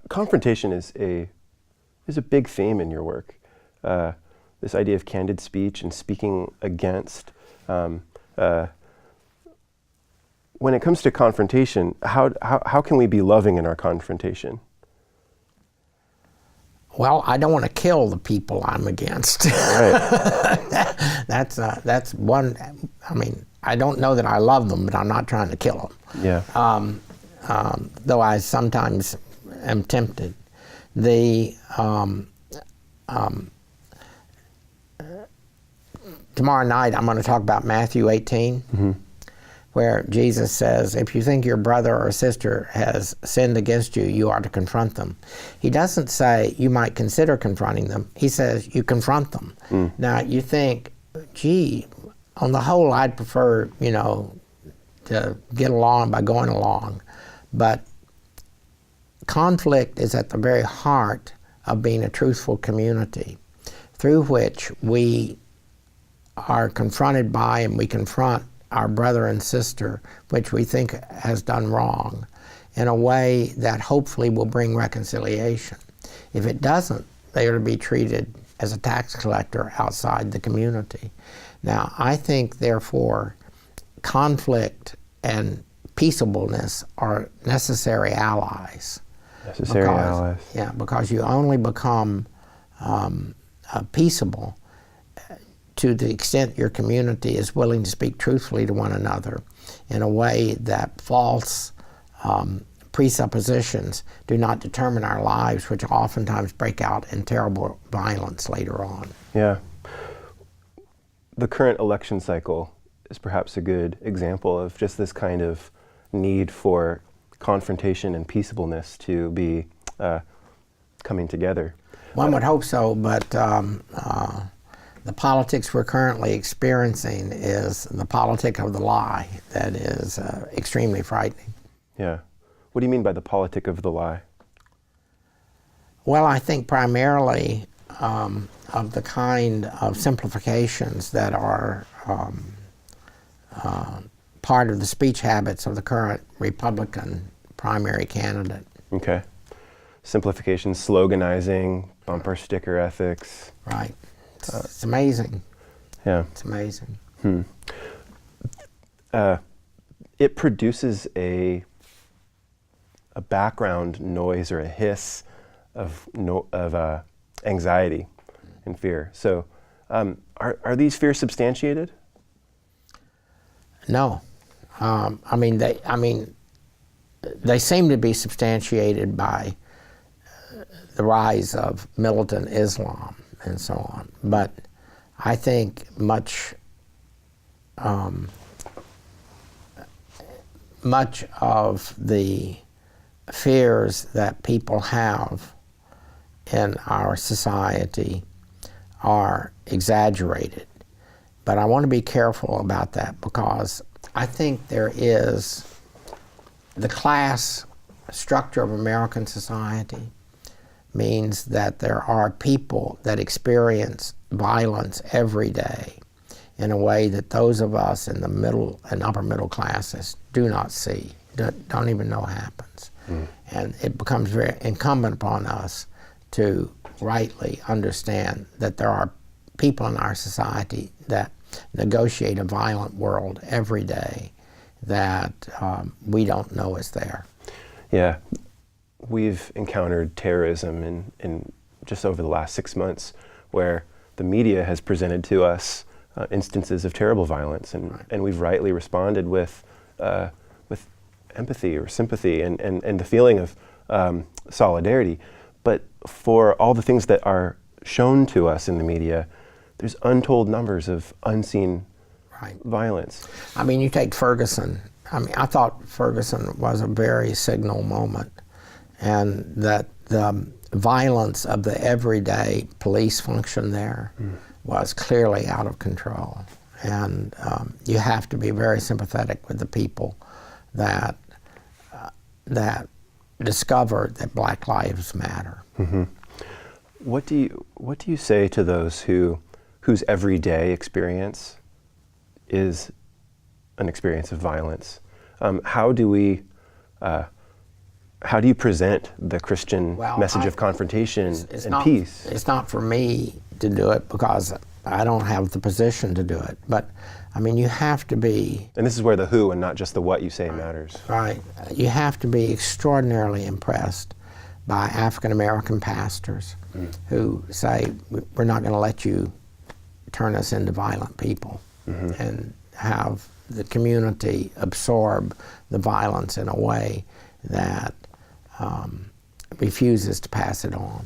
confrontation is a big theme in your work. This idea of candid speech and speaking against. When it comes to confrontation, how can we be loving in our confrontation? Well, I don't want to kill the people I'm against. Right. That's one. I mean, I don't know that I love them, but I'm not trying to kill them. Yeah. Though I sometimes am tempted. Tomorrow night I'm going to talk about Matthew 18, where Jesus says, if you think your brother or sister has sinned against you, you are to confront them. He doesn't say you might consider confronting them. He says you confront them. Now you think, gee, on the whole I'd prefer, to get along by going along. But conflict is at the very heart of being a truthful community, through which we are confronted by and we confront our brother and sister, which we think has done wrong, in a way that hopefully will bring reconciliation. If it doesn't, they are to be treated as a tax collector outside the community. Now, I think, therefore, conflict and peaceableness are necessary allies. Necessary allies. Yeah, because you only become peaceable to the extent your community is willing to speak truthfully to one another in a way that false presuppositions do not determine our lives, which oftentimes break out in terrible violence later on. Yeah. The current election cycle is perhaps a good example of just this kind of need for confrontation and peaceableness to be coming together. One would hope so, but the politics we're currently experiencing is the politic of the lie that is extremely frightening. Yeah. What do you mean by the politic of the lie? Well, I think primarily of the kind of simplifications that are part of the speech habits of the current Republican primary candidate. Okay. Simplification, sloganizing, bumper sticker ethics. Right. It's amazing. Yeah. It's amazing. It produces a background noise or a hiss of anxiety and fear. So, are these fears substantiated? No. They seem to be substantiated by the rise of militant Islam and so on. But I think much of the fears that people have in our society are exaggerated. But I want to be careful about that, because I think there is the class structure of American society means that there are people that experience violence every day in a way that those of us in the middle and upper middle classes do not see, don't even know happens. And it becomes very incumbent upon us to rightly understand that there are people in our society that negotiate a violent world every day that we don't know is there. Yeah. We've encountered terrorism in just over the last 6 months, where the media has presented to us instances of terrible violence, and we've rightly responded with empathy or sympathy and the feeling of solidarity. But for all the things that are shown to us in the media, there's untold numbers of unseen violence. I mean, you take Ferguson. I thought Ferguson was a very signal moment, and that the violence of the everyday police function there was clearly out of control. And you have to be very sympathetic with the people that discovered that Black lives matter. What do you say to those whose everyday experience is an experience of violence? How do we how do you present the Christian Well, message of confrontation it's and not, peace? It's not for me to do it because I don't have the position to do it. But I mean, you have to be, And this is where the who and not just the what you say matters. right? You have to be extraordinarily impressed by African American pastors who say, we're not going to let you turn us into violent people, and have the community absorb the violence in a way that refuses to pass it on.